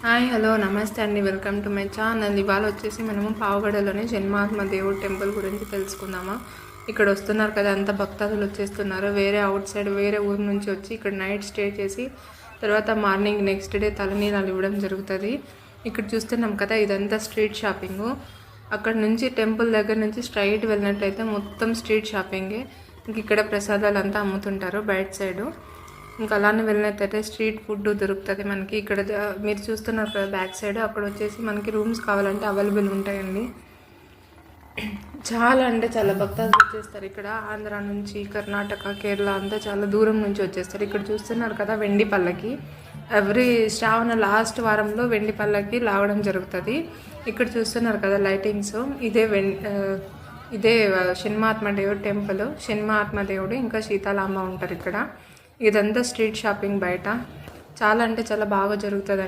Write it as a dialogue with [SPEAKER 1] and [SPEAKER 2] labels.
[SPEAKER 1] Hi hello నమస్తే అండి, welcome to my channel. ఇవాళ వచ్చేసి మనము పావగడలోని జన్మాత్మ దేవుడు టెంపుల్ గురించి తెలుసుకుందామా. ఇక్కడ వస్తున్నారు కదా, అంత భక్తాదులు వచ్చేస్తున్నారు. వేరే అవుట్ సైడ్ వేరే ఊరు నుంచి వచ్చి ఇక్కడ నైట్ స్టే చేసి తర్వాత మార్నింగ్ నెక్స్ట్ డే తలనీలాలు ఇవ్వడం జరుగుతుంది. ఇక్కడ చూస్తున్నాం కదా, ఇదంతా స్ట్రీట్ షాపింగు. అక్కడ నుంచి టెంపుల్ దగ్గర నుంచి స్ట్రైట్ వెళ్ళినట్లయితే మొత్తం స్ట్రీట్ షాపింగే. ఇంక ఇక్కడ ప్రసాదాలు అంతా అమ్ముతుంటారు బయట సైడు. ఇంకా అలానే వెళ్ళినట్టయితే స్ట్రీట్ ఫుడ్ దొరుకుతుంది మనకి. ఇక్కడ మీరు చూస్తున్నారు కదా బ్యాక్ సైడ్, అక్కడ వచ్చేసి మనకి రూమ్స్ కావాలంటే అవైలబుల్ ఉంటాయండి. చాలా అంటే చాలా భక్తాదులు వచ్చేస్తారు. ఇక్కడ ఆంధ్ర నుంచి, కర్ణాటక, కేరళ అంతా చాలా దూరం నుంచి వచ్చేస్తారు. ఇక్కడ చూస్తున్నారు కదా వెండి పల్లకి, ఎవ్రీ శ్రావణ లాస్ట్ వారంలో వెండి పల్లకి లాగడం జరుగుతుంది. ఇక్కడ చూస్తున్నారు కదా లైటింగ్స్, ఇదే షణ్మాత్మ దేవుడు టెంపుల్. షణ్మాత్మ దేవుడు ఇంకా సీతారామ ఉంటారు ఇక్కడ. ఇదంతా స్ట్రీట్ షాపింగ్ బయట. చాలా అంటే చాలా బాగా జరుగుతుంది.